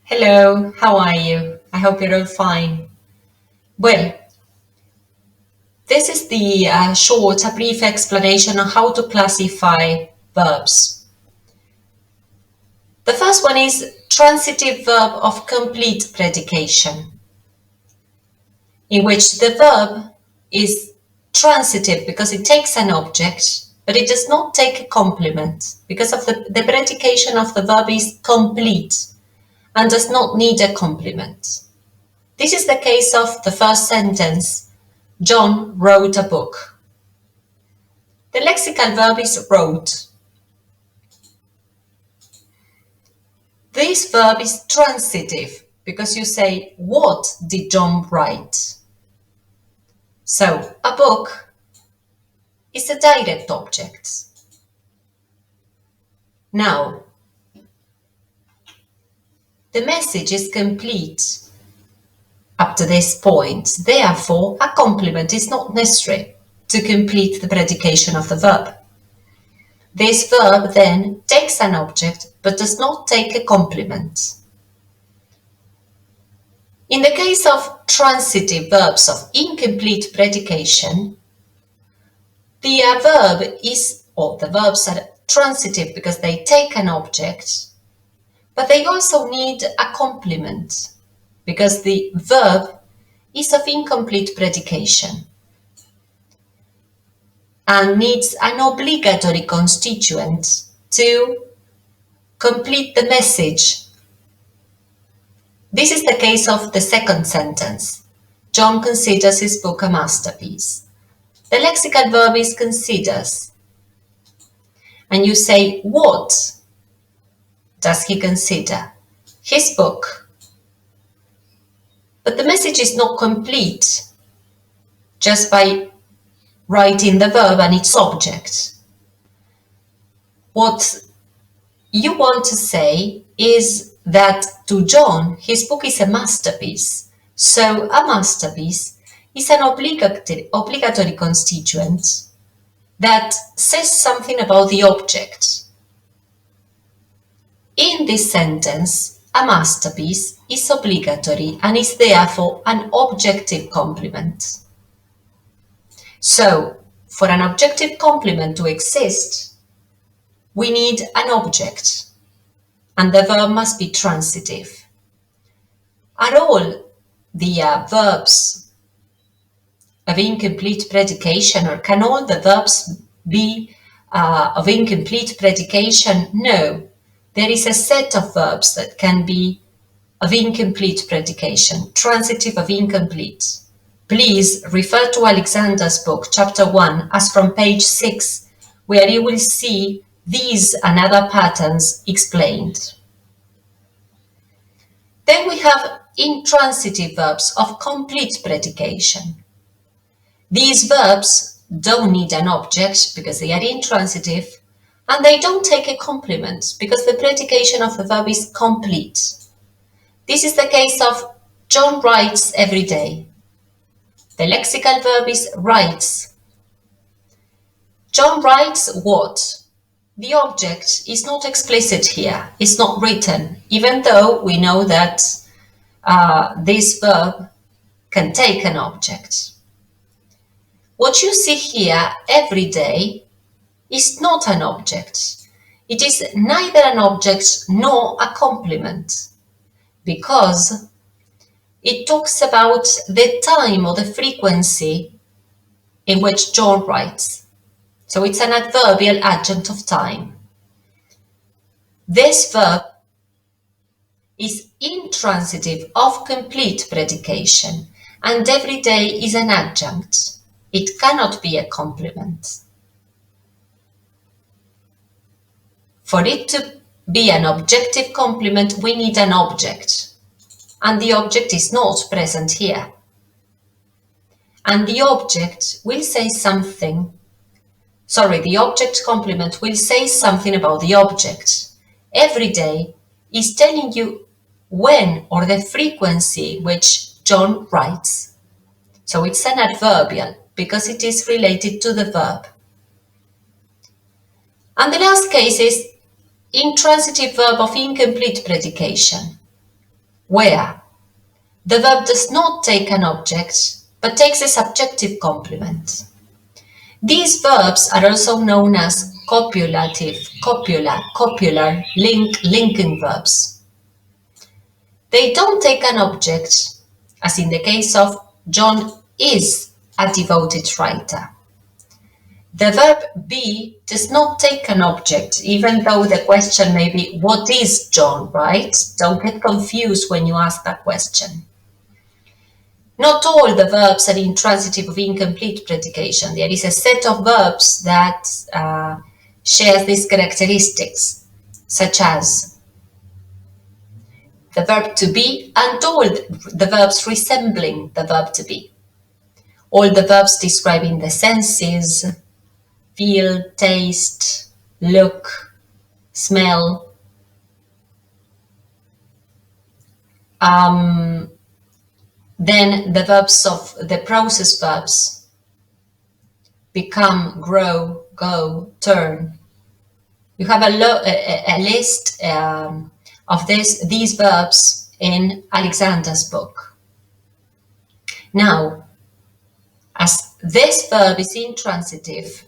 Hello, how are you? I hope you're all fine. Well, this is the a brief explanation on how to classify verbs. The first one is transitive verb of complete predication, in which the verb is transitive because it takes an object, but it does not take a complement because of the predication of the verb is complete and does not need a complement. This is the case of the first sentence. John wrote a book. The lexical verb is wrote. This verb is transitive because you say, what did John write? So, a book is a direct object. Now, the message is complete up to this point. Therefore, a complement is not necessary to complete the predication of the verb. This verb then takes an object but does not take a complement. In the case of transitive verbs of incomplete predication, the verbs are transitive because they take an object, but they also need a complement because the verb is of incomplete predication and needs an obligatory constituent to complete the message. This is the case of the second sentence. John considers his book a masterpiece. The lexical verb is considers. And you say, what does he consider? His book. But the message is not complete just by writing the verb and its object. What you want to say is that to John, his book is a masterpiece. So a masterpiece is an obligatory constituent that says something about the object. In this sentence, a masterpiece is obligatory and is therefore an objective complement. So, for an objective complement to exist, we need an object, and the verb must be transitive. Are all the verbs of incomplete predication, or can all the verbs be of incomplete predication? No, there is a set of verbs that can be of incomplete predication, transitive of incomplete. Please refer to Alexander's book, chapter 1, as from page 6, where you will see these and other patterns explained. Then we have intransitive verbs of complete predication. These verbs don't need an object because they are intransitive, and they don't take a complement because the predication of the verb is complete. This is the case of John writes every day. The lexical verb is writes. John writes what? The object is not explicit here, it's not written, even though we know that this verb can take an object. What you see here every day is not an object. It is neither an object nor a complement, because it talks about the time or the frequency in which John writes. So it's an adverbial adjunct of time. This verb is intransitive of complete predication, and every day is an adjunct. It cannot be a complement. For it to be an objective complement, we need an object. And the object is not present here. And the object will say something. The object complement will say something about the object. Every day is telling you when or the frequency which John writes. So it's an adverbial because it is related to the verb. And the last case is intransitive verb of incomplete predication. where the verb does not take an object, but takes a subjective complement. These verbs are also known as copulative, copular, linking verbs. They don't take an object, as in the case of John is a devoted writer. The verb be does not take an object, even though the question may be, what is John, right? Don't get confused when you ask that question. Not all the verbs are intransitive of incomplete predication. There is a set of verbs that shares these characteristics, such as the verb to be and all the verbs resembling the verb to be. All the verbs describing the senses, feel, taste, look, smell. Then the verbs of the process verbs become, grow, go, turn. You have a list of these verbs in Alexander's book. Now, as this verb is intransitive,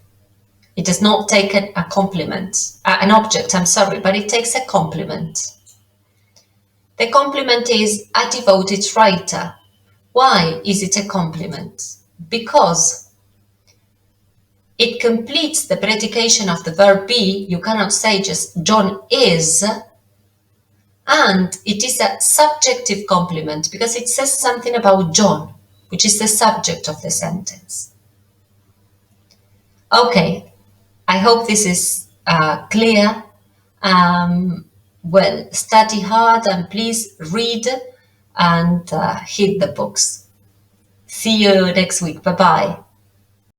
it does not take an object, but it takes a complement. The complement is a devoted writer. Why is it a complement? Because it completes the predication of the verb be. You cannot say just John is, and it is a subjective complement because it says something about John, which is the subject of the sentence. Okay, I hope this is clear. Well, study hard and please read and hit the books. See you next week. Bye-bye.